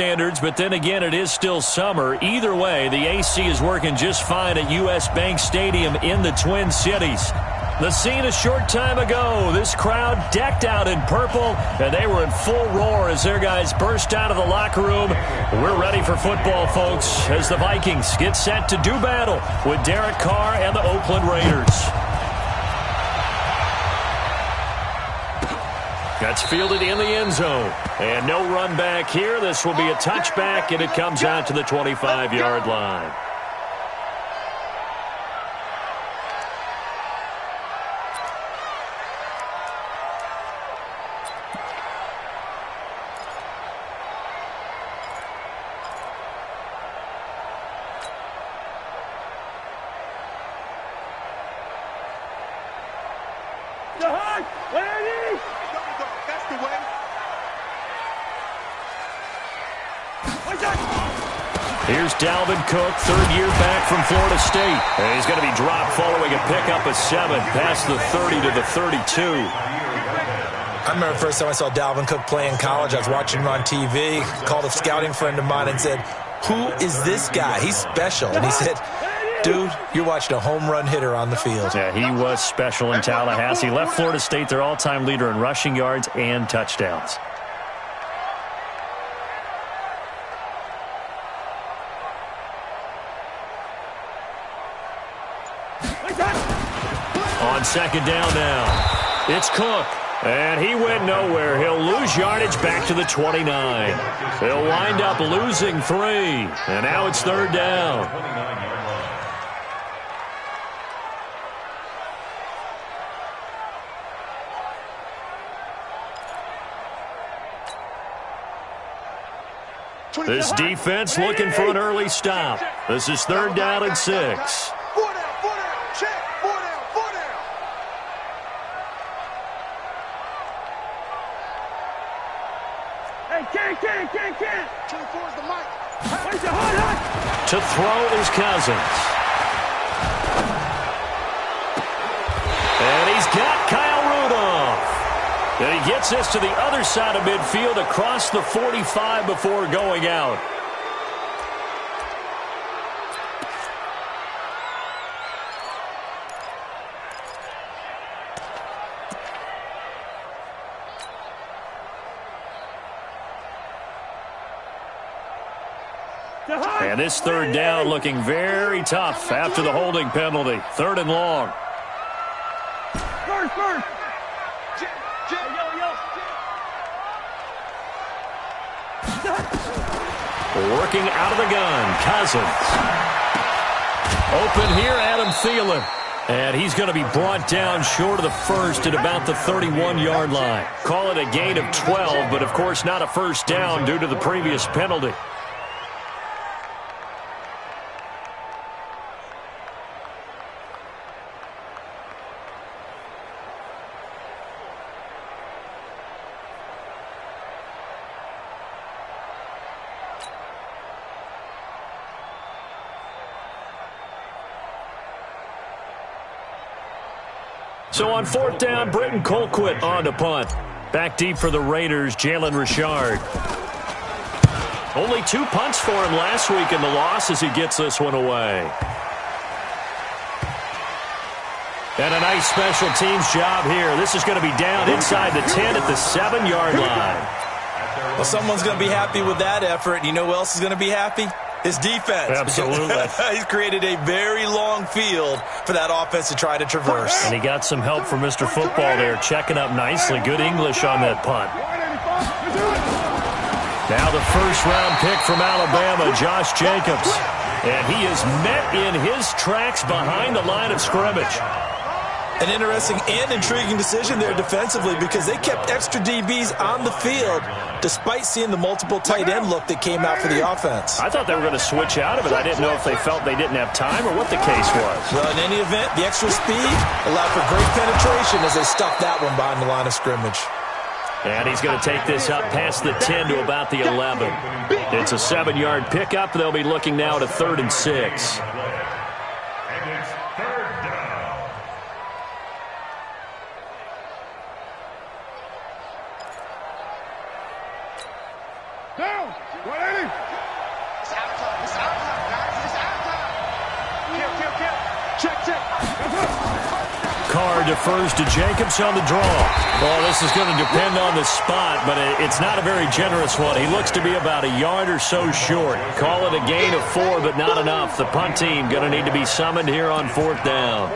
standards, but then again, it is still summer. Either way, the AC is working just fine at U.S. Bank Stadium in the Twin Cities. The scene a short time ago, this crowd decked out in purple, and they were in full roar as their guys burst out of the locker room. We're ready for football, folks, as the Vikings get set to do battle with Derek Carr and the Oakland Raiders. That's fielded in the end zone. And no run back here. This will be a touchback, and it comes out to the 25-yard line. Here's Dalvin Cook, third year back from Florida State. And he's going to be dropped following a pickup of 7 past the 30 to the 32. I remember the first time I saw Dalvin Cook play in college. I was watching him on TV, called a scouting friend of mine and said, "Who is this guy? He's special." And he said, "Dude, you're watching a home run hitter on the field." Yeah, he was special in Tallahassee. Left Florida State their all-time leader in rushing yards and touchdowns. On second down now, it's Cook. And he went nowhere. He'll lose yardage back to the 29. He'll wind up losing 3. And now it's third down. This defense looking for an early stop. This is third down and 6. To throw is Cousins. And he's got Kyle Rudolph. And he gets this to the other side of midfield across the 45 before going out. And this third down looking very tough after the holding penalty. Third and long. Working out of the gun, Cousins. Open here, Adam Thielen. And he's going to be brought down short of the first at about the 31-yard line. Call it a gain of 12, but of course not a first down due to the previous penalty. So on fourth down, Britton Colquitt on to punt. Back deep for the Raiders, Jalen Richard. Only 2 punts for him last week in the loss as he gets this one away. And a nice special teams job here. This is going to be down inside the 10 at the 7-yard line. Well, someone's going to be happy with that effort. You know who else is going to be happy? His defense. Absolutely. He's created a very long field for that offense to try to traverse. And he got some help from Mr. Football there, checking up nicely. Good English on that punt. Now the first-round pick from Alabama, Josh Jacobs. And he is met in his tracks behind the line of scrimmage. An interesting and intriguing decision there defensively because they kept extra DBs on the field despite seeing the multiple tight end look that came out for the offense. I thought they were going to switch out of it. I didn't know if they felt they didn't have time or what the case was. Well, in any event, the extra speed allowed for great penetration as they stuffed that one behind the line of scrimmage. And he's going to take this up past the 10 to about the 11. It's a 7-yard pickup. They'll be looking now to 3rd and 6. Carr defers to Jacobs on the draw. Well, this is going to depend on the spot, but it's not a very generous one. He looks to be about a yard or so short. Call it a gain of 4, but not enough. The punt team going to need to be summoned here on 4th down.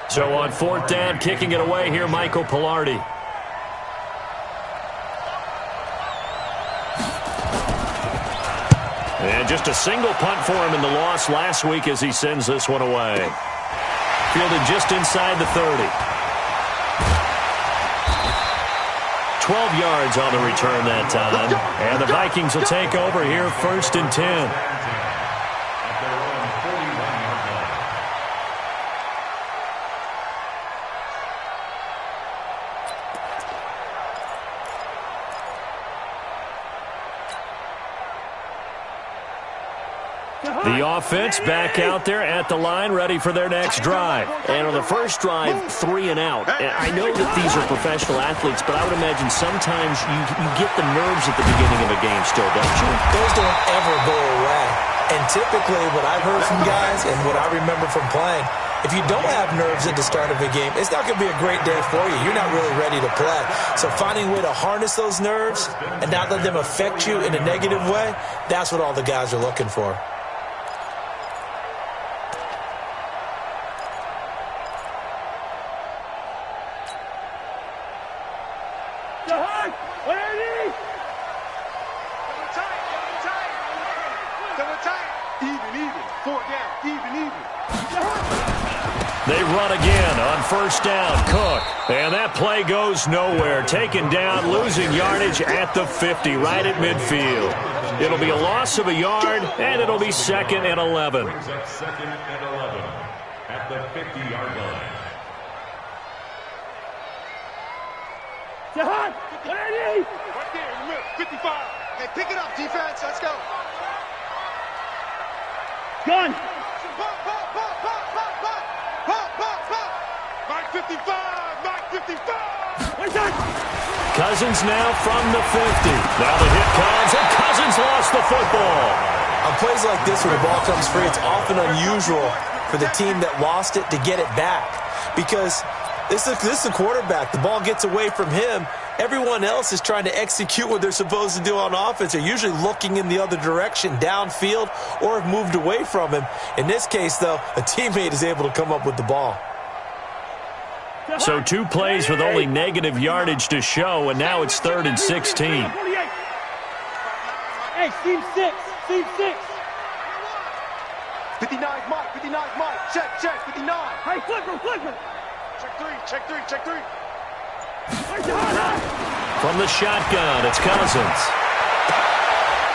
So on 4th down, kicking it away here, Michael Pilardi. And just a single punt for him in the loss last week as he sends this one away. Fielded just inside the 30. 12 yards on the return that time. And the Vikings will take over here 1st and 10. The offense back out there at the line, ready for their next drive. And on the first drive, 3 and out. And I know that these are professional athletes, but I would imagine sometimes you get the nerves at the beginning of a game still, don't you? Those don't ever go away. And typically what I've heard from guys and what I remember from playing, if you don't have nerves at the start of a game, it's not going to be a great day for you. You're not really ready to play. So finding a way to harness those nerves and not let them affect you in a negative way, that's what all the guys are looking for. They run again on 1st down. Cook. And that play goes nowhere. Taken down, losing yardage at the 50, right at midfield. It'll be a loss of a yard, and it'll be 2nd and 11. Brings up 2nd and 11 at the 50-yard line. Jahan, what I need? Right there in the middle, 55. Hey, pick it up, defense. Let's go. Gun. Pop, pop, pop, pop, pop, pop. Pop, pop, pop. Mark 55, Mark 55. Where's that? Cousins now from the 50. Now the hit comes, and Cousins lost the football. On plays like this where the ball comes free, it's often unusual for the team that lost it to get it back. Because this is the quarterback. The ball gets away from him. Everyone else is trying to execute what they're supposed to do on offense. They're usually looking in the other direction, downfield, or have moved away from him. In this case, though, a teammate is able to come up with the ball. So 2 plays with only negative yardage to show, and now it's 3rd and 16. Hey, team 6. Team 6. 59, Mike. 59, Mike. Check, 59. Hey, flipper. Check 3. From the shotgun, it's Cousins.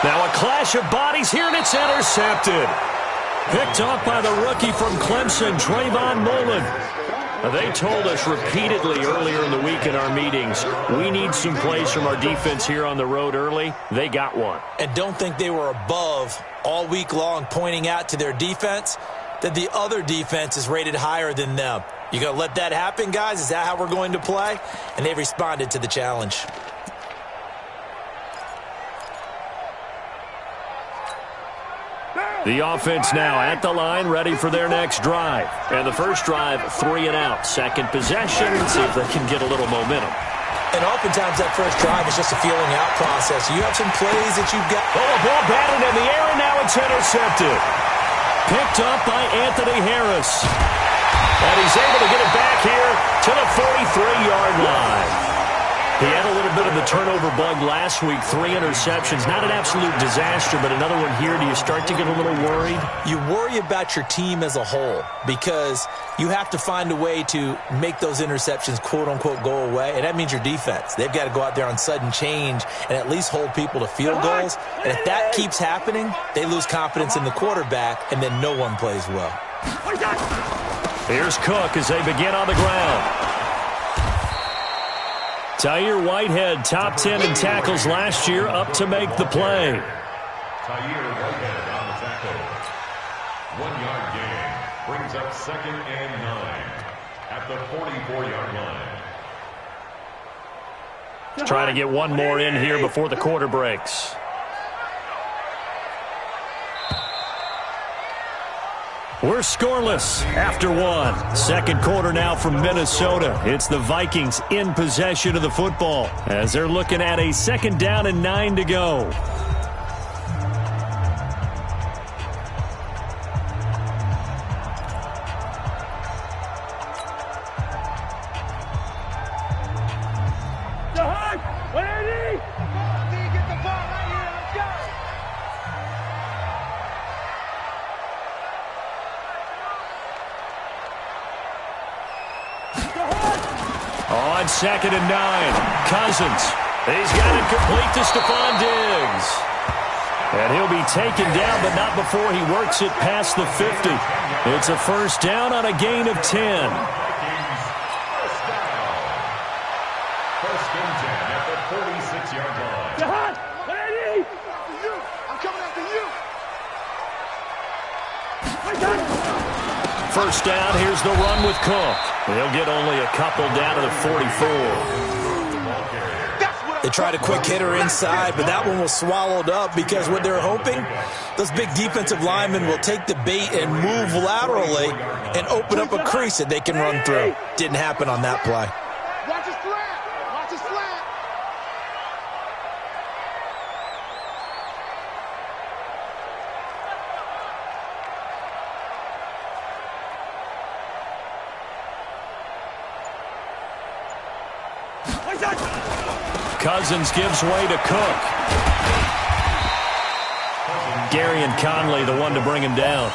Now a clash of bodies here, and it's intercepted. Picked off by the rookie from Clemson, Trayvon Mullen. They told us repeatedly earlier in the week in our meetings, we need some plays from our defense here on the road early. They got one. And don't think they were above all week long pointing out to their defense that the other defense is rated higher than them. You going to let that happen, guys? Is that how we're going to play? And they responded to the challenge. The offense now at the line, ready for their next drive. And the first drive, 3 and out. Second possession, see if they can get a little momentum. And oftentimes that first drive is just a feeling out process. You have some plays that you've got. Oh, a ball batted in the air, and now it's intercepted. Picked up by Anthony Harris. And he's able to get it back here to the 43-yard line. He had a little bit of the turnover bug last week, 3 interceptions. Not an absolute disaster, but another one here. Do you start to get a little worried? You worry about your team as a whole because you have to find a way to make those interceptions, quote-unquote, go away, and that means your defense. They've got to go out there on sudden change and at least hold people to field goals. And if that keeps happening, they lose confidence in the quarterback, and then no one plays well. Here's Cook as they begin on the ground. Tyre Whitehead, top 10 in tackles last year, up to make the play. Tyre Whitehead on the tackle. 1-yard gain. Brings up 2nd and 9 at the 44-yard line. Trying to get one more in here before the quarter breaks. We're scoreless after one. Second quarter now from Minnesota. It's the Vikings in possession of the football as they're looking at a 2nd down and 9 to go. On 2nd and 9, Cousins. He's got it complete to Stephon Diggs. And he'll be taken down, but not before he works it past the 50. It's a 1st down on a gain of 10. First and 10 at the 46-yard line. Jahan, what I need? I'm coming after you. First down, here's the run with Cook. They'll get only a couple down to the 44. They tried a quick hitter inside, but that one was swallowed up because what they're hoping, those big defensive linemen will take the bait and move laterally and open up a crease that they can run through. Didn't happen on that play. Watch his slant. Watch his slant. Cousins gives way to Cook. Gary and Conley, the one to bring him down.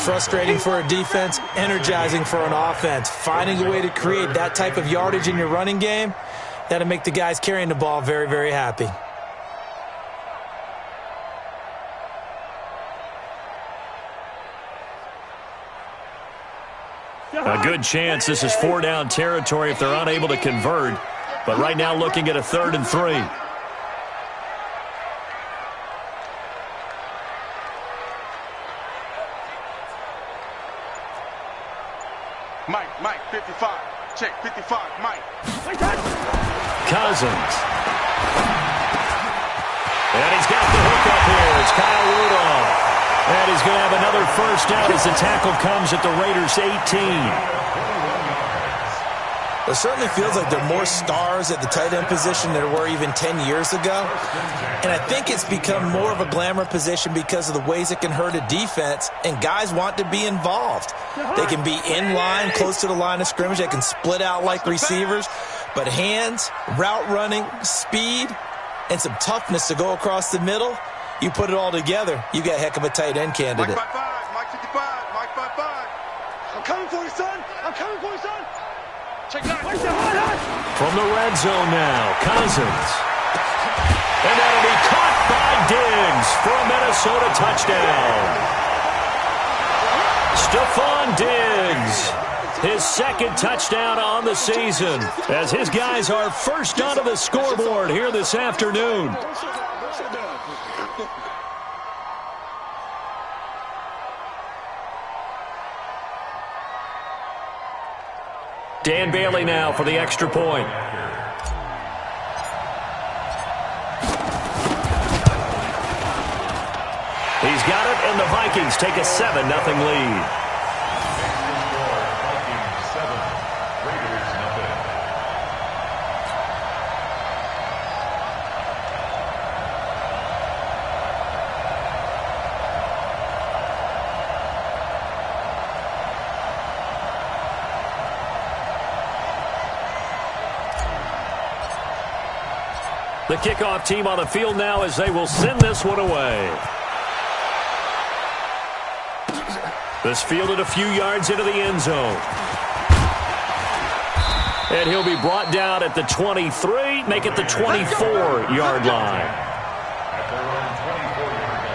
Frustrating for a defense, energizing for an offense. Finding a way to create that type of yardage in your running game, that'll make the guys carrying the ball very, very happy. A good chance this is 4-down territory if they're unable to convert. But right now looking at a 3rd and 3. Mike, 55. Check, 55, Mike. Cousins. And he's got the hook up here. It's Kyle Rudolph. And he's going to have another 1st down as the tackle comes at the Raiders' 18. It certainly feels like there are more stars at the tight end position than there were even 10 years ago. And I think it's become more of a glamour position because of the ways it can hurt a defense, and guys want to be involved. They can be in line, close to the line of scrimmage. They can split out like receivers. But hands, route running, speed, and some toughness to go across the middle, you put it all together, you got a heck of a tight end candidate. Mike 55, Mike 55, Mike 55. I'm coming for you, son. I'm coming for you, son. Check that. From the red zone now, Cousins. And that'll be caught by Diggs for a Minnesota touchdown. Stephon Diggs, his 2nd touchdown on the season, as his guys are first onto the scoreboard here this afternoon. Dan Bailey now for the extra point. He's got it, and the Vikings take a 7-0 lead. Vikings 7, Raiders nothing. The kickoff team on the field now as they will send this one away. This fielded a few yards into the end zone. And he'll be brought down at the 23, make it the 24-yard line. At their own 24-yard line.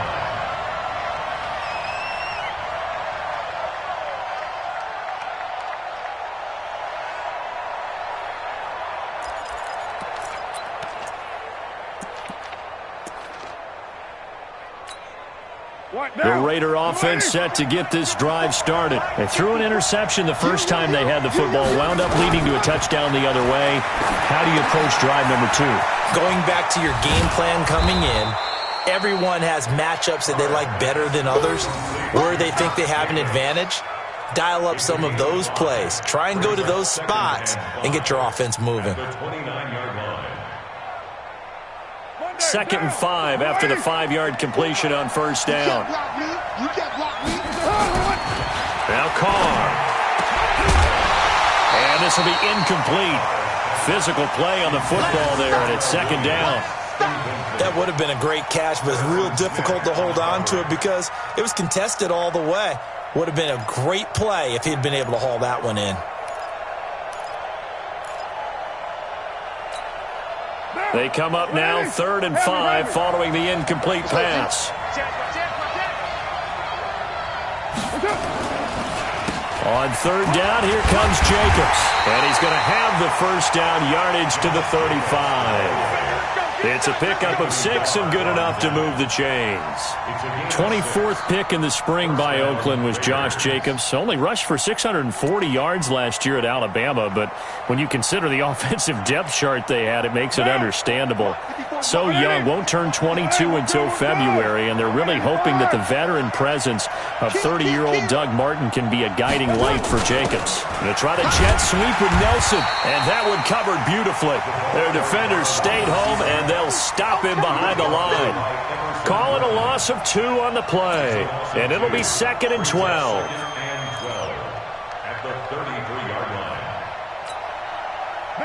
The Raider offense set to get this drive started. They threw an interception the first time they had the football, wound up leading to a touchdown the other way. How do you approach drive number 2? Going back to your game plan coming in, everyone has matchups that they like better than others, where they think they have an advantage. Dial up some of those plays. Try and go to those spots and get your offense moving. 29-yard line. 2nd and 5 after the 5-yard completion on first down. Now Carr. And this will be incomplete. Physical play on the football there, and it's 2nd down. That would have been a great catch, but it's real difficult to hold on to it because it was contested all the way. Would have been a great play if he'd been able to haul that one in. They come up now 3rd and 5 following the incomplete pass. On 3rd down, here comes Jacobs. And he's going to have the first down yardage to the 35. It's a pickup of 6 and good enough to move the chains. 24th pick in the spring by Oakland was Josh Jacobs. Only rushed for 640 yards last year at Alabama, but when you consider the offensive depth chart they had, it makes it understandable. So young, won't turn 22 until February, and they're really hoping that the veteran presence of 30-year-old Doug Martin can be a guiding light for Jacobs. Going to try to jet sweep with Nelson, and that one covered beautifully. Their defenders stayed home, and they'll stop him behind the line. Call it a loss of 2 on the play, and it'll be 2nd and 12. At the 33-yard line.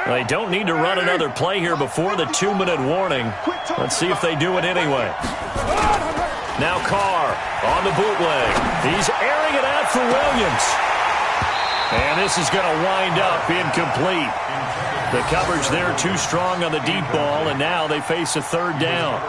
They don't need to run another play here before the 2-minute warning. Let's see if they do it anyway. Now Carr on the bootleg. He's airing it out for Williams. And this is going to wind up incomplete. The coverage there too strong on the deep ball, and now they face a 3rd down.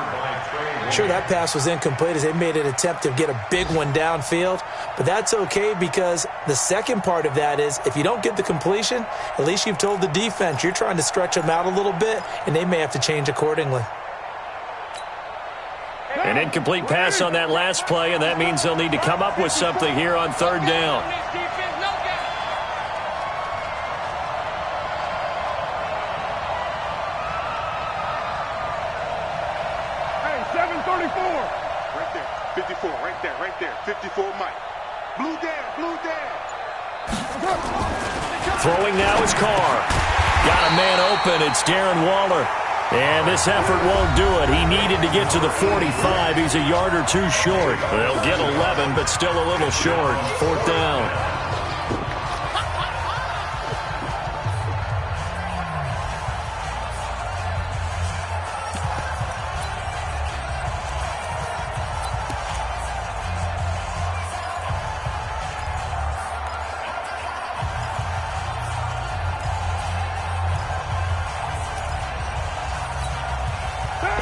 Sure, that pass was incomplete as they made an attempt to get a big one downfield, but that's okay because the second part of that is if you don't get the completion, at least you've told the defense you're trying to stretch them out a little bit, and they may have to change accordingly. An incomplete pass on that last play, and that means they'll need to come up with something here on 3rd down. Right there. 54, Mike. Blue down. Throwing now is Carr. Got a man open. It's Darren Waller. And this effort won't do it. He needed to get to the 45. He's a yard or 2 short. They'll get 11, but still a little short. 4th down.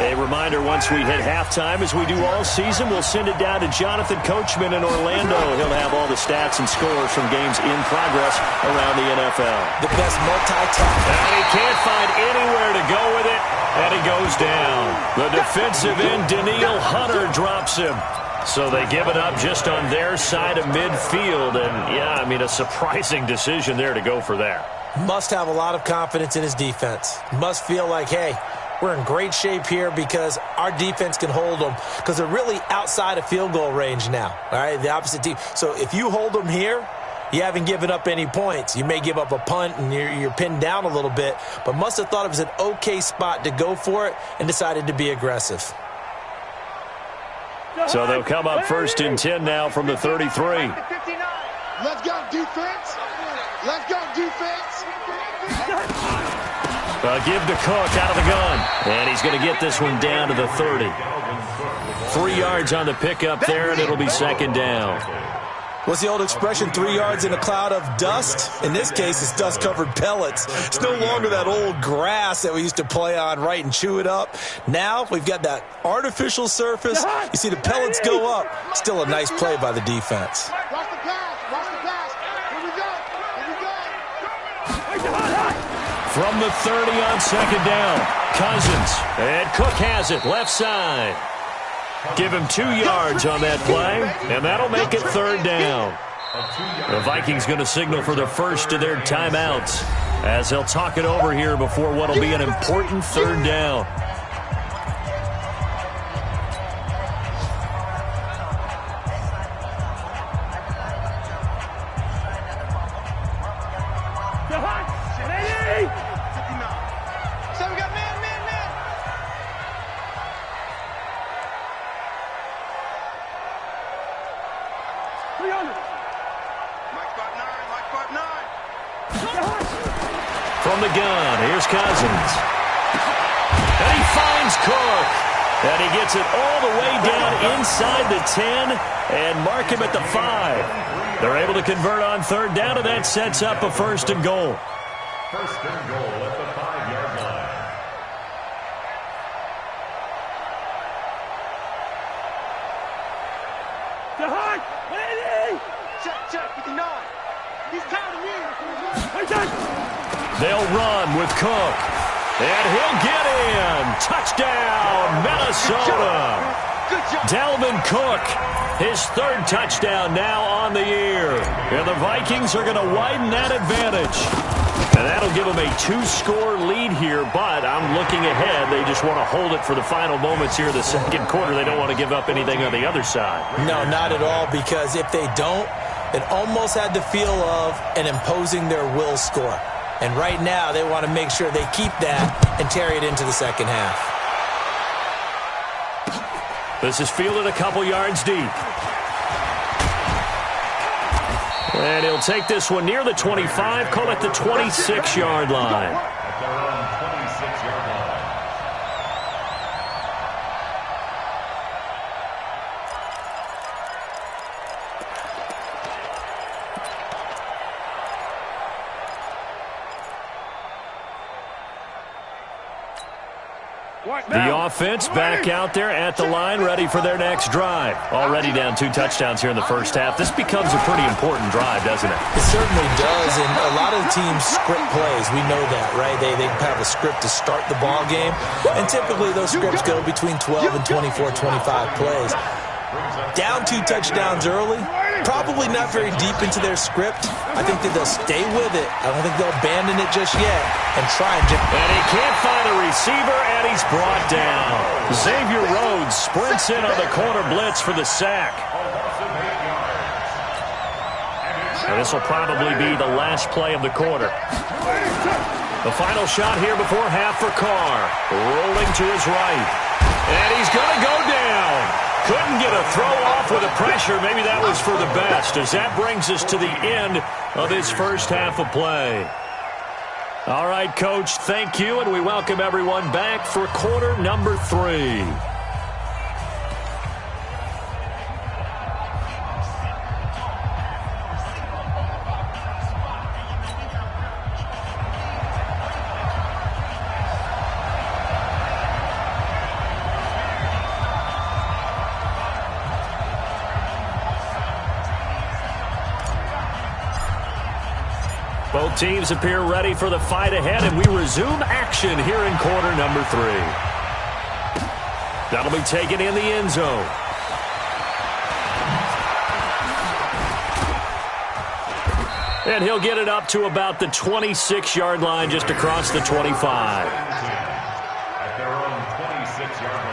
A reminder, once we hit halftime, as we do all season, we'll send it down to Jonathan Coachman in Orlando. He'll have all the stats and scores from games in progress around the NFL. The best multi-tackle. And he can't find anywhere to go with it, and he goes down. The defensive end, Daniil Hunter, drops him. So they give it up just on their side of midfield. And, yeah, I mean, a surprising decision there to go for that. Must have a lot of confidence in his defense. Must feel like, hey, we're in great shape here because our defense can hold them because they're really outside of field goal range now, all right, the opposite team. So if you hold them here, you haven't given up any points. You may give up a punt and you're pinned down a little bit, but must have thought it was an okay spot to go for it and decided to be aggressive. So they'll come up 1st and 10 now from the 33. Let's go, defense. Let's go, defense. Give to Cook out of the gun. And he's going to get this one down to the 30. 3 yards on the pickup there, and it'll be 2nd down. What's the old expression, 3 yards in a cloud of dust? In this case, it's dust-covered pellets. It's no longer that old grass that we used to play on, right, and chew it up. Now we've got that artificial surface. You see the pellets go up. Still a nice play by the defense. Watch the pass. Here we go. From the 30 on 2nd down, Cousins. And Cook has it, left side. Give him 2 yards on that play, and that'll make it 3rd down. The Vikings going to signal for the first of their timeouts as they'll talk it over here before what will be an important 3rd down. And he gets it all the way down inside the 10 and mark him at the 5. They're able to convert on third down, and that sets up a 1st and goal. 1st and goal at the 5-yard line. Check, 59. He's tired of me. They'll run with Cook. And he'll get in. Touchdown, Minnesota. Good job. Dalvin Cook, his 3rd touchdown now on the year. And the Vikings are going to widen that advantage. And that'll give them a 2-score lead here, but I'm looking ahead. They just want to hold it for the final moments here in the 2nd quarter. They don't want to give up anything on the other side. No, not at all, because if they don't, it almost had the feel of an imposing their will score. And right now, they want to make sure they keep that and carry it into the 2nd half. This is fielded a couple yards deep. And he'll take this one near the 25, call it the 26-yard line. At their own 26-yard line. The offense back out there at the line, ready for their next drive. Already down 2 touchdowns here in the 1st half. This becomes a pretty important drive, doesn't it? It certainly does, and a lot of teams script plays. We know that, right? They have a script to start the ball game, and typically those scripts go between 12 and 24, 25 plays. Down 2 touchdowns early, probably not very deep into their script. I think that they'll stay with it. I don't think they'll abandon it just yet and try and And he can't find a receiver, and he's brought down. Xavier Rhodes sprints in on the corner blitz for the sack. And this will probably be the last play of the quarter. The final shot here before half for Carr. Rolling to his right. And he's going to go down. Couldn't get a throw off with the pressure. Maybe that was for the best, as that brings us to the end of his 1st half of play. All right, Coach, thank you, and we welcome everyone back for quarter number 3. Both teams appear ready for the fight ahead, and we resume action here in quarter number 3. That'll be taken in the end zone. And he'll get it up to about the 26-yard line, just across the 25. At their own 26-yard line.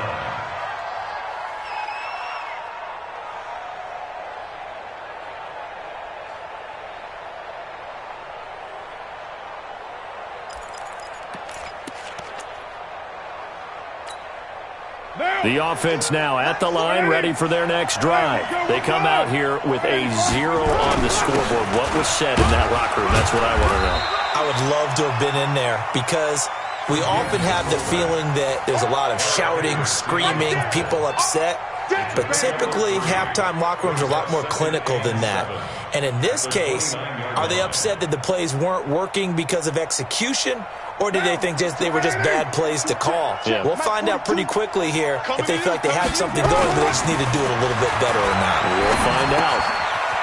The offense now at the line, ready for their next drive. They come out here with a 0 on the scoreboard. What was said in that locker room? That's what I want to know. I would love to have been in there, because we often have the feeling that there's a lot of shouting, screaming, people upset. But typically, halftime locker rooms are a lot more clinical than that. And in this case, are they upset that the plays weren't working because of execution? Or did they think they were just bad plays to call? Yeah. We'll find out pretty quickly here if they feel like they had something going, but they just need to do it a little bit better or not. We'll find out.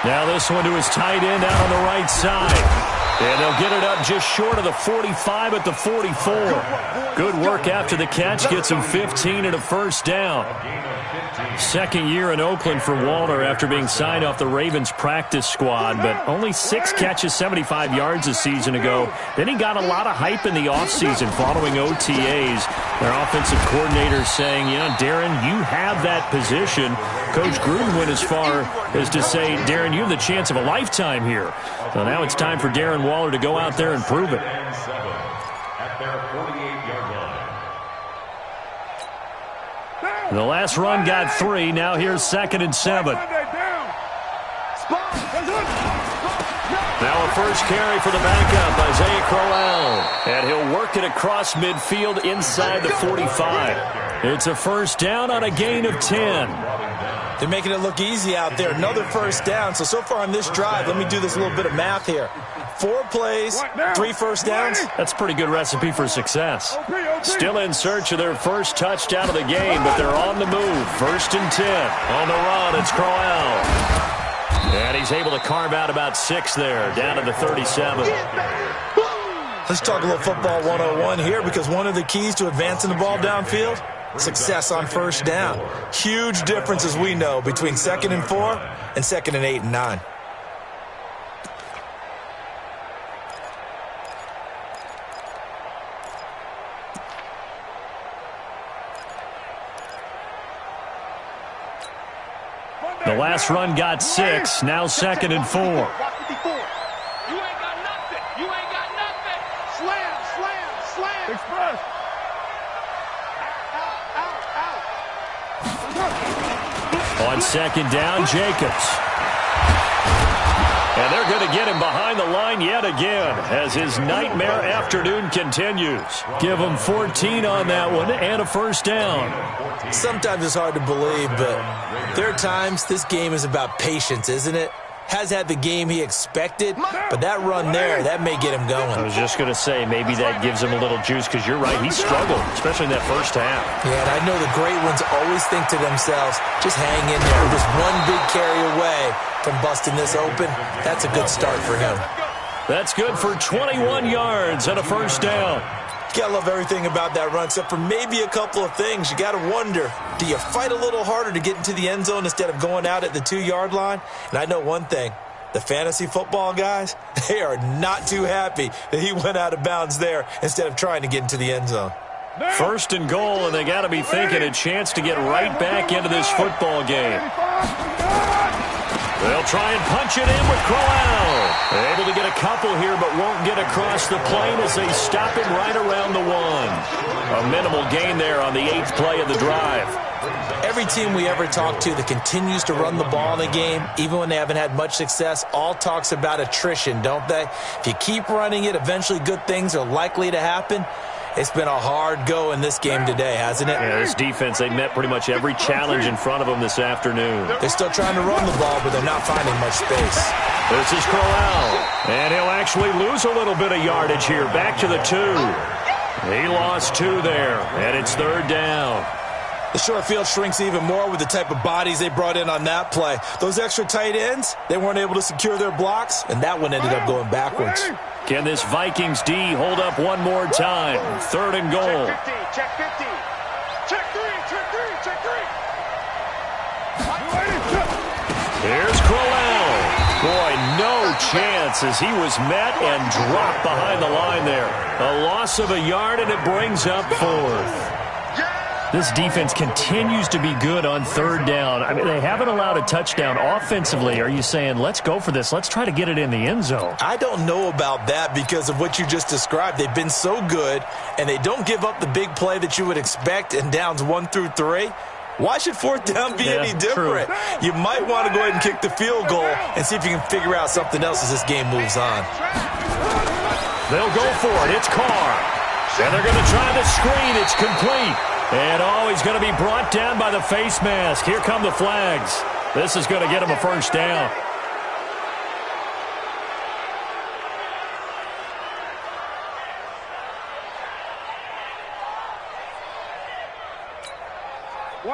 Now this one to his tight end out on the right side. And they'll get it up just short of the 45 at the 44. Good work after the catch. Gets him 15 and a 1st down. 2nd year in Oakland for Walter after being signed off the Ravens practice squad, but only 6 catches, 75 yards a season ago. Then he got a lot of hype in the offseason following OTAs. Their offensive coordinator saying, Darren, you have that position. Coach Gruden went as far as to say, Darren, you have the chance of a lifetime here. So now it's time for Darren Waller to go out there and prove it. At their 48-yard line. The last run got 3. Now here's 2nd and 7. Now a first carry for the backup, Isaiah Crowell. And he'll work it across midfield inside the 45. It's a first down on a gain of 10. They're making it look easy out there. Another first down. So far on this drive, let me do this little bit of math here. 4 plays, 3 first downs. That's a pretty good recipe for success. Still in search of their first touchdown of the game, but they're on the move. First and 10. On the run, it's Crowell. And he's able to carve out about 6 there, down to the 37. Let's talk a little football 101 here, because one of the keys to advancing the ball downfield, success on first down. Huge difference, as we know, between 2nd and 4 and 2nd and 8 and 9. The last run got 6, now 2nd and 4. You ain't got nothing. You ain't got nothing. Slam, slam, slam. Express. Out. On 2nd down, Jacobs. And they're going to get him behind the line yet again as his nightmare afternoon continues. Give him 14 on that one and a first down. Sometimes it's hard to believe, but there are times this game is about patience, isn't it? Has had the game he expected, but that run there, that may get him going. I was just going to say, maybe that gives him a little juice, because you're right, he struggled, especially in that first half. Yeah, and I know the great ones always think to themselves, just hang in there. Just one big carry away from busting this open. That's a good start for him. That's good for 21 yards and a first down. You gotta love everything about that run, except for maybe a couple of things. You gotta wonder, do you fight a little harder to get into the end zone instead of going out at the 2-yard line? And I know one thing, the fantasy football guys, they are not too happy that he went out of bounds there instead of trying to get into the end zone. First and goal, and they got to be thinking a chance to get right back into this football game. They'll try and punch it in with Crowell. Able to get a couple here, but won't get across the plane as they stop him right around the 1. A minimal gain there on the 8th play of the drive. Every team we ever talk to that continues to run the ball in a game, even when they haven't had much success, all talks about attrition, don't they? If you keep running it, eventually good things are likely to happen. It's been a hard go in this game today, hasn't it? Yeah, this defense, they met pretty much every challenge in front of them this afternoon. They're still trying to run the ball, but they're not finding much space. This is Crowell, and he'll actually lose a little bit of yardage here. Back to the 2. He lost 2 there, and it's 3rd down. The short field shrinks even more with the type of bodies they brought in on that play. Those extra tight ends, they weren't able to secure their blocks, and that one ended up going backwards. Can this Vikings D hold up one more time? 3rd and goal. Check 50. Check 3. Check 3. Check 3. Here's Crowell. Boy, no chance as he was met and dropped behind the line there. A loss of a yard, and it brings up 4th. This defense continues to be good on 3rd down. I mean, they haven't allowed a touchdown offensively. Are you saying, let's go for this, let's try to get it in the end zone? I don't know about that because of what you just described. They've been so good, and they don't give up the big play that you would expect in downs 1 through 3. Why should 4th down be any different? True. You might want to go ahead and kick the field goal and see if you can figure out something else as this game moves on. They'll go for it. It's Carr. And they're going to try the screen. It's complete. And he's going to be brought down by the face mask. Here come the flags. This is going to get him a first down.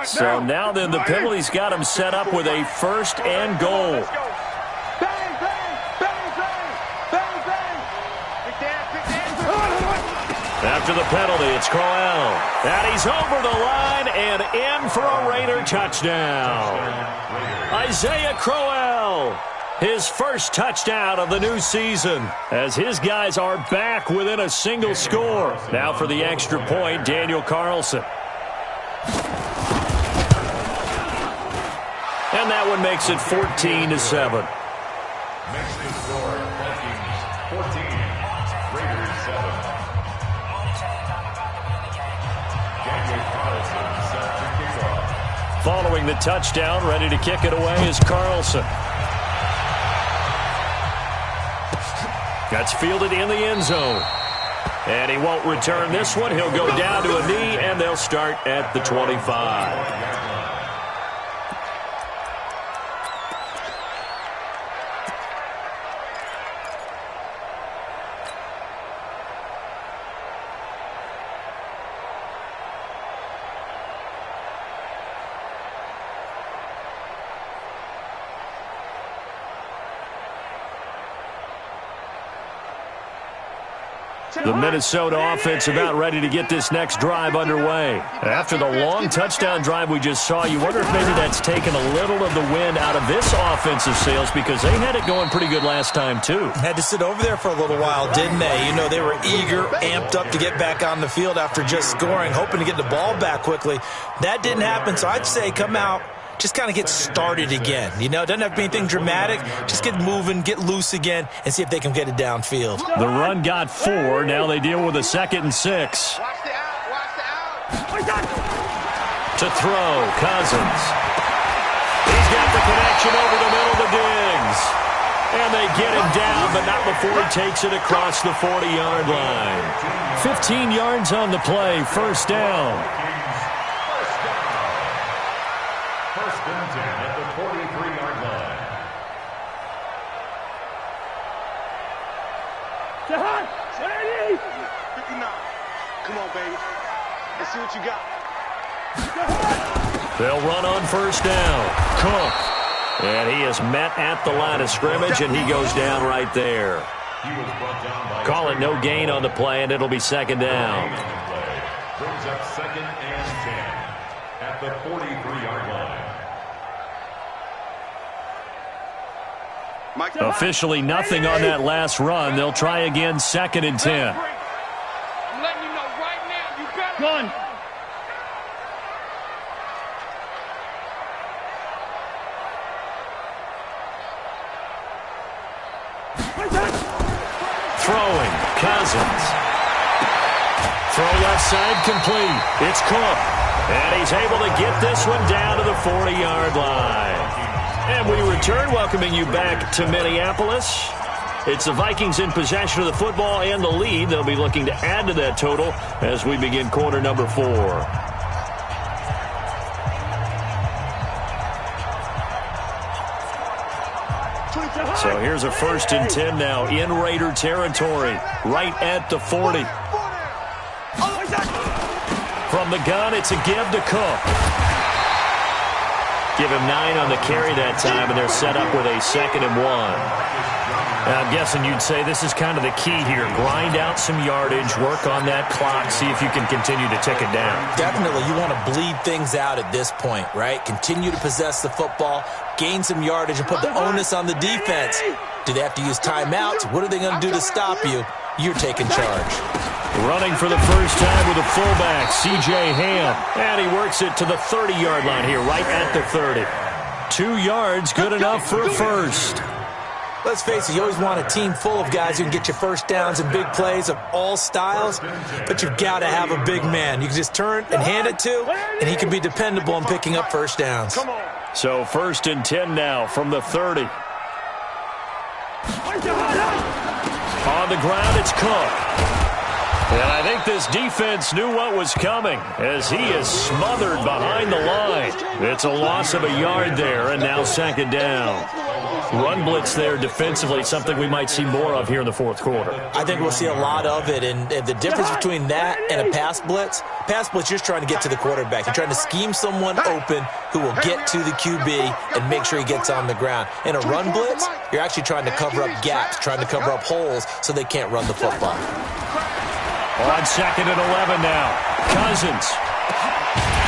So now then, the penalty's got him set up with a 1st and goal. After the penalty, it's Crowell. And he's over the line and in for a Raider touchdown. Isaiah Crowell, his first touchdown of the new season, as his guys are back within a single score. Now for the extra point, Daniel Carlson. And that one makes it 14-7. Mexican score, Vikings 14, Raiders 7. Daniel Carlson set to kick off. Following the touchdown, ready to kick it away is Carlson. That's fielded in the end zone. And he won't return this one. He'll go down to a knee, and they'll start at the 25. The Minnesota offense about ready to get this next drive underway. After the long touchdown drive we just saw, you wonder if maybe that's taken a little of the wind out of this offensive sails because they had it going pretty good last time, too. Had to sit over there for a little while, didn't they? You know, they were eager, amped up to get back on the field after just scoring, hoping to get the ball back quickly. That didn't happen, so I'd say come out. Just kind of get started again. You know, it doesn't have to be anything dramatic. Just get moving, get loose again, and see if they can get it downfield. The run got 4. Now they deal with a 2nd and 6. Watch the out. To throw, Cousins. He's got the connection over the middle to Diggs. And they get him down, but not before he takes it across the 40-yard line. 15 yards on the play, first down. First and 10 at the 43-yard line. Jahan, 59. Come on, baby. Let's see what you got. They'll run on first down. Cook. And he is met at the line of scrimmage, and he goes down right there. He was brought down by Call it no gain on the play, and it'll be second down. brings up 2nd and 10 at the 43-yard line. Officially nothing on that last run. They'll try again, 2nd and 10. I'm letting you know right now, you better. gun. Throwing, Cousins. Throw left side complete. It's Cook. And he's able to get this one down to the 40-yard line. And we return, welcoming you back to Minneapolis. It's the Vikings in possession of the football and the lead. They'll be looking to add to that total as we begin quarter number 4. So here's a 1st and 10 now in Raider territory, right at the 40. From the gun, it's a give to Cook. Give him 9 on the carry that time, and they're set up with a 2nd and 1. I'm guessing you'd say this is kind of the key here. Grind out some yardage, work on that clock, see if you can continue to tick it down. Definitely. You want to bleed things out at this point, right? Continue to possess the football, gain some yardage, and put the onus on the defense. Do they have to use timeouts? What are they going to do to stop you? You're taking charge. Running for the first time with a fullback, C.J. Ham. And he works it to the 30-yard line here, right at the 30. 2 yards, good enough for a first. Let's face it, you always want a team full of guys who can get you first downs and big plays of all styles, but you've got to have a big man you can just turn and hand it to, and he can be dependable in picking up first downs. So 1st and 10 now from the 30. On the ground, it's Cook. And I think this defense knew what was coming as he is smothered behind the line. It's a loss of a yard there, and now 2nd down. Run blitz there defensively, something we might see more of here in the 4th quarter. I think we'll see a lot of it, and the difference between that and a pass blitz, you're just trying to get to the quarterback. You're trying to scheme someone open who will get to the QB and make sure he gets on the ground. In a run blitz, you're actually trying to cover up gaps, trying to cover up holes so they can't run the football. On 2nd and 11 now. Cousins.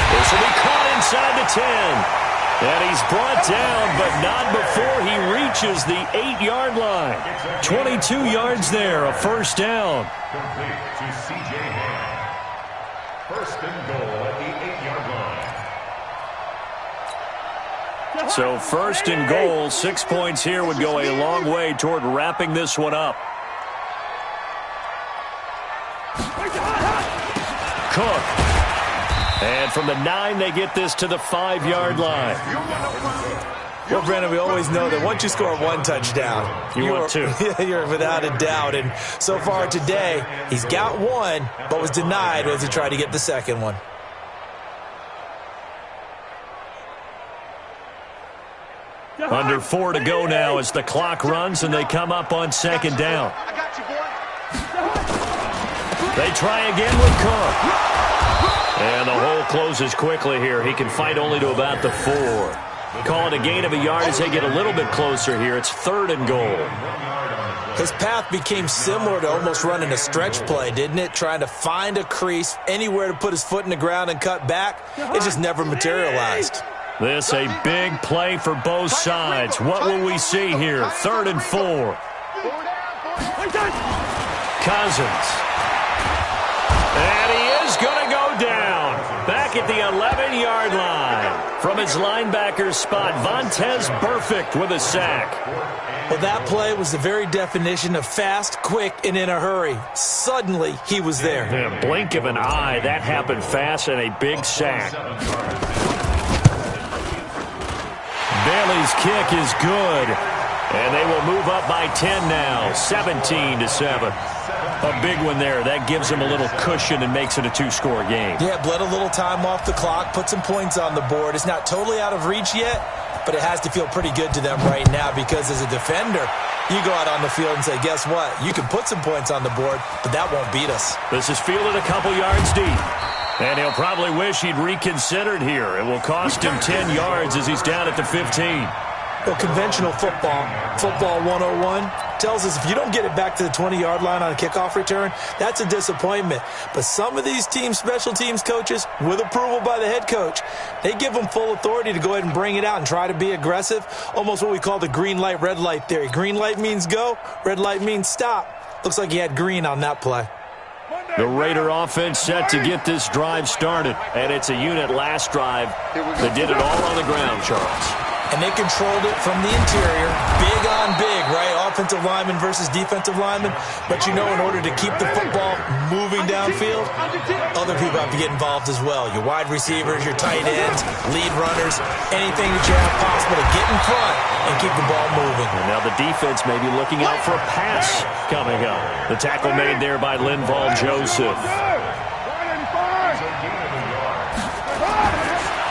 This will be caught inside the 10. And he's brought down, but not before he reaches the 8-yard line. 22 yards there, a first down. Complete to C.J. Ham. 1st and goal at the 8-yard line. So 1st and goal, 6 points here would go a long way toward wrapping this one up. Cook. And from the 9, they get this to the 5-yard line. Well, Brandon, we always know that once you score one touchdown, want two. You're without a doubt. And so far today, he's got one, but was denied as he tried to get the second one. Under 4 to go now as the clock runs and they come up on second down. I got you, boy. They try again with Cook. And the hole closes quickly here. He can fight only to about the 4. Call it a gain of a yard as they get a little bit closer here. It's 3rd and goal. His path became similar to almost running a stretch play, didn't it? Trying to find a crease, anywhere to put his foot in the ground and cut back. It just never materialized. This a big play for both sides. What will we see here? 3rd and 4. Cousins. And he is going to go down. Back at the 11-yard line. From his linebacker's spot, Vontaze Burfict with a sack. Well, that play was the very definition of fast, quick, and in a hurry. Suddenly, he was there. In a blink of an eye, that happened fast and a big sack. Bailey's kick is good. And they will move up by 10 now, 17-7. A big one there. That gives them a little cushion and makes it a 2-score game. Yeah, bled a little time off the clock, put some points on the board. It's not totally out of reach yet, but it has to feel pretty good to them right now because as a defender, you go out on the field and say, guess what? You can put some points on the board, but that won't beat us. This is fielded a couple yards deep. And he'll probably wish he'd reconsidered here. It will cost him 10 yards as he's down at the 15. Well, conventional football 101, tells us if you don't get it back to the 20-yard line on a kickoff return, that's a disappointment. But some of these team special teams coaches, with approval by the head coach, they give them full authority to go ahead and bring it out and try to be aggressive, almost what we call the green light, red light theory. Green light means go, red light means stop. Looks like he had green on that play. The Raider offense set to get this drive started, and it's a unit last drive that did it all on the ground, Charles. And they controlled it from the interior, big on big, right? Offensive lineman versus defensive lineman. But you know, in order to keep the football moving downfield, other people have to get involved as well. Your wide receivers, your tight ends, lead runners, anything that you have possible to get in front and keep the ball moving. And now the defense may be looking out for a pass coming up. The tackle made there by Linval Joseph.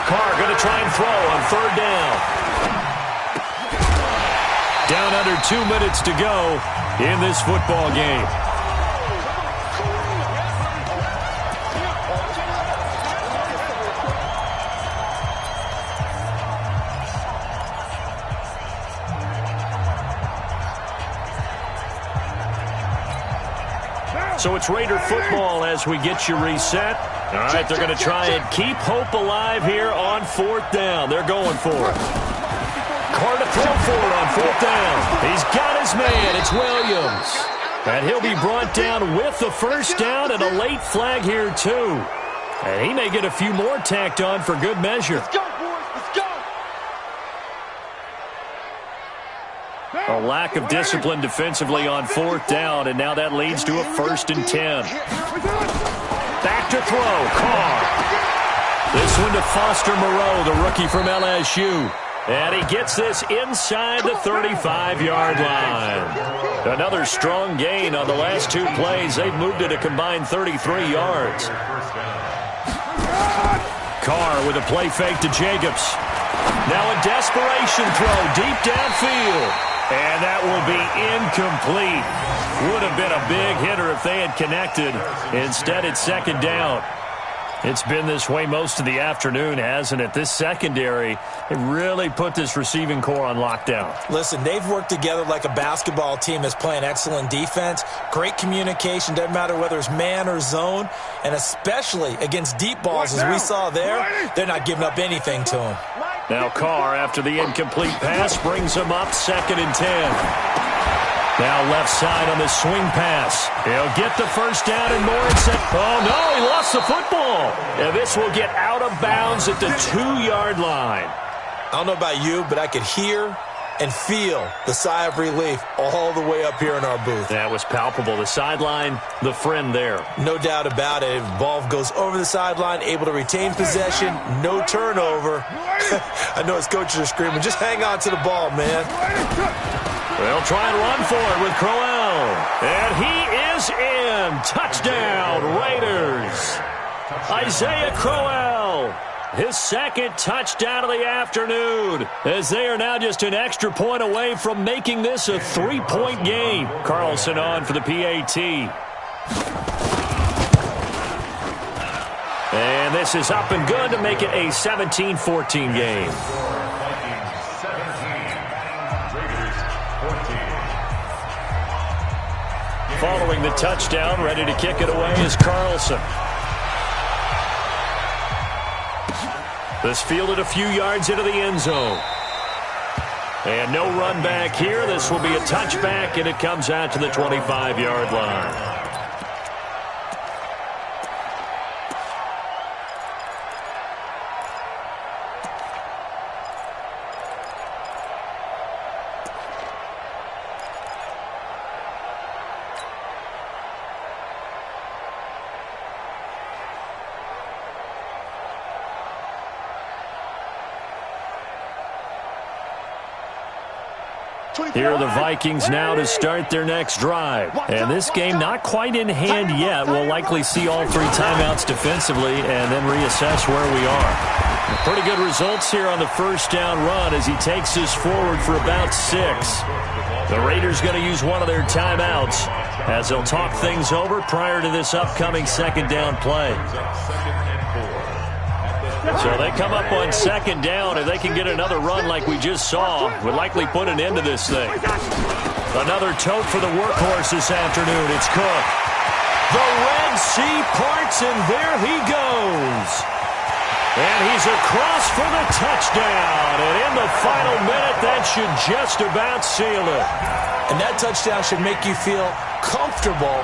Carr going to try and throw on 3rd down. Down under 2 minutes to go in this football game. So it's Raider football as we get you reset. All right, they're going to try and keep hope alive here on 4th down. They're going for it. Carr to throw for it on 4th down. He's got his man. It's Williams. And he'll be brought down with the first down and a late flag here, too. And he may get a few more tacked on for good measure. Let's go, boys. Let's go. A lack of discipline defensively on 4th down, and now that leads to a 1st and 10. Back to throw, Carr. This one to Foster Moreau, the rookie from LSU. And he gets this inside the 35-yard line. Another strong gain on the last 2 plays. They've moved it a combined 33 yards. Carr with a play fake to Jacobs. Now a desperation throw deep downfield. And that will be incomplete. Would have been a big hitter if they had connected. Instead, it's 2nd down. It's been this way most of the afternoon, hasn't it? This secondary, it really put this receiving core on lockdown. Listen, they've worked together like a basketball team that's playing excellent defense. Great communication, doesn't matter whether it's man or zone. And especially against deep balls, as we saw there, they're not giving up anything to them. Now Carr, after the incomplete pass, brings him up 2nd and 10. Now left side on the swing pass. He'll get the first down and more. Oh, no, he lost the football. And this will get out of bounds at the 2-yard line. I don't know about you, but I could hear and feel the sigh of relief all the way up here in our booth. That was palpable. The sideline, the friend there. No doubt about it. Ball goes over the sideline, able to retain possession, no turnover. I know his coaches are screaming, just hang on to the ball, man. They'll try and run for it with Crowell. And he is in. Touchdown, Raiders. Isaiah Crowell. His second touchdown of the afternoon, as they are now just an extra point away from making this a 3-point game. Carlson on for the PAT. And this is up and good to make it a 17-14 game. Vikings 17, Raiders 14. Following the touchdown, ready to kick it away is Carlson. This fielded a few yards into the end zone. And no run back here. This will be a touchback, and it comes out to the 25-yard line. Here are the Vikings now to start their next drive. And this game not quite in hand yet. We'll likely see all three timeouts defensively and then reassess where we are. Pretty good results here on the first down run as he takes us forward for about 6. The Raiders going to use one of their timeouts as they'll talk things over prior to this upcoming second down play. So they come up on second down. If they can get another run like we just saw, would likely put an end to this thing. Another tote for the workhorse this afternoon. It's Cook. The Red Sea parts, and there he goes. And he's across for the touchdown. And in the final minute, that should just about seal it. And that touchdown should make you feel comfortable.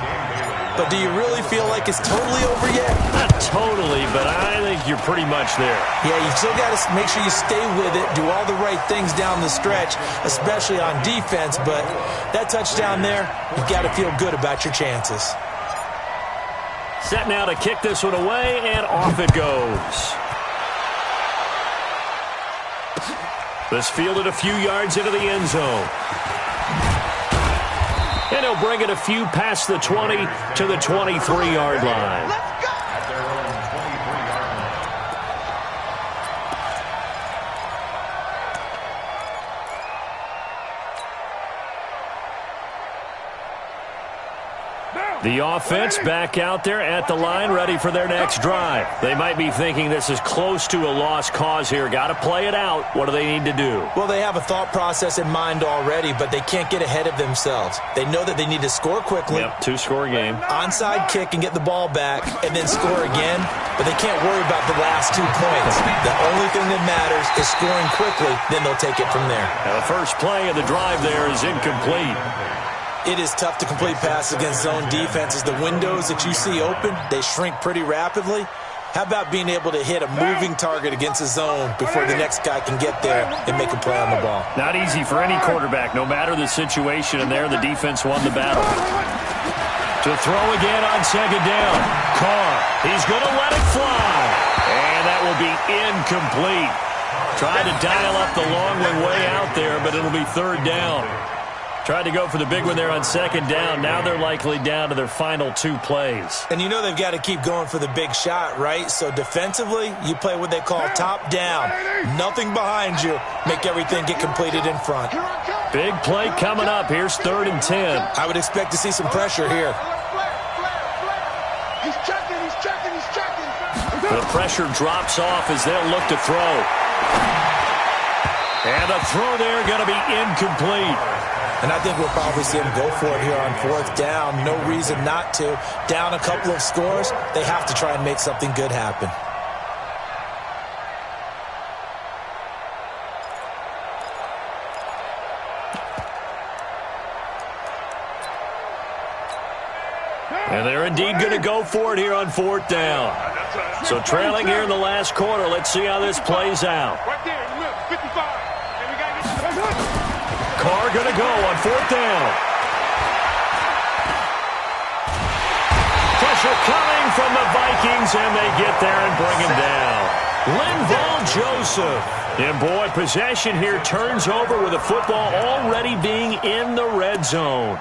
But do you really feel like it's totally over yet? Not totally, but I think you're pretty much there. Yeah, you still got to make sure you stay with it, do all the right things down the stretch, especially on defense. But that touchdown there, you've got to feel good about your chances. Set now to kick this one away, and off it goes. This fielded a few yards into the end zone. And he'll bring it a few past the 20 to the 23-yard line. Let's go! At their own 23-yard line. The offense back out there at the line, ready for their next drive. They might be thinking this is close to a lost cause here. Got to play it out. What do they need to do? Well, they have a thought process in mind already, but they can't get ahead of themselves. They know that they need to score quickly. Yep, 2-score game. Onside kick and get the ball back and then score again, but they can't worry about the last 2 points. The only thing that matters is scoring quickly, then they'll take it from there. Now the first play of the drive there is incomplete. It is tough to complete passes against zone defenses. The windows that you see open, they shrink pretty rapidly. How about being able to hit a moving target against a zone before the next guy can get there and make a play on the ball? Not easy for any quarterback, no matter the situation, and there the defense won the battle. To throw again on second down. Carr, he's going to let it fly. And that will be incomplete. Tried to dial up the long one way out there, but it'll be third down. Tried to go for the big one there on second down. Now they're likely down to their final 2 plays. And you know they've got to keep going for the big shot, right? So defensively, you play what they call top down. Nothing behind you. Make everything get completed in front. Big play coming up. Here's 3rd and 10. I would expect to see some pressure here. He's checking, he's checking, he's checking. The pressure drops off as they'll look to throw. And the throw there going to be incomplete. And I think we'll probably see him go for it here on 4th down. No reason not to. Down a couple of scores, they have to try and make something good happen. And they're indeed going to go for it here on 4th down. So trailing here in the last quarter. Let's see how this plays out. Right there in the middle, 55. And we got to get Carr going to go on 4th down. Pressure coming from the Vikings, and they get there and bring him down. Linval Joseph. And, boy, possession here turns over with the football already being in the red zone.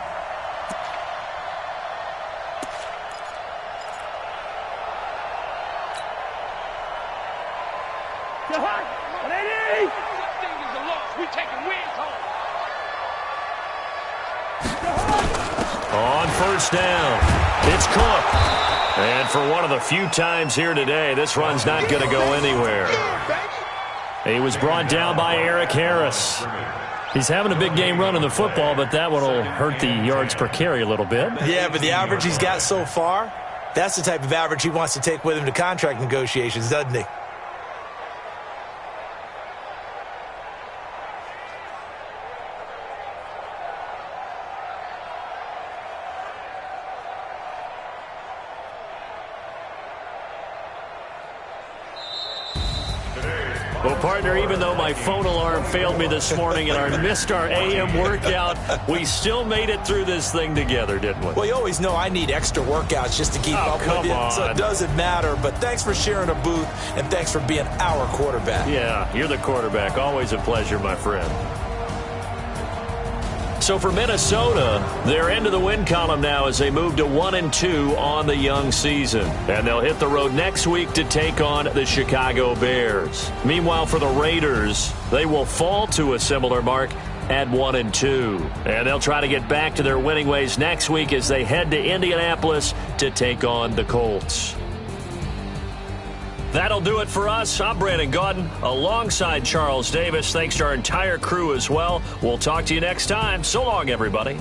On 1st down, it's Cook. And for one of the few times here today, this run's not going to go anywhere. He was brought down by Eric Harris. He's having a big game running the football, but that one will hurt the yards per carry a little bit. Yeah, but the average he's got so far, that's the type of average he wants to take with him to contract negotiations, doesn't he? Well, partner, even though my phone alarm failed me this morning and I missed our AM workout, we still made it through this thing together, didn't we? Well, you always know I need extra workouts just to keep up with you, so it doesn't matter. But thanks for sharing a booth, and thanks for being our quarterback. Yeah, you're the quarterback. Always a pleasure, my friend. So for Minnesota, they're into the win column now as they move to 1-2 on the young season. And they'll hit the road next week to take on the Chicago Bears. Meanwhile, for the Raiders, they will fall to a similar mark at 1-2. And they'll try to get back to their winning ways next week as they head to Indianapolis to take on the Colts. That'll do it for us. I'm Brandon Gaudin alongside Charles Davis. Thanks to our entire crew as well. We'll talk to you next time. So long, everybody.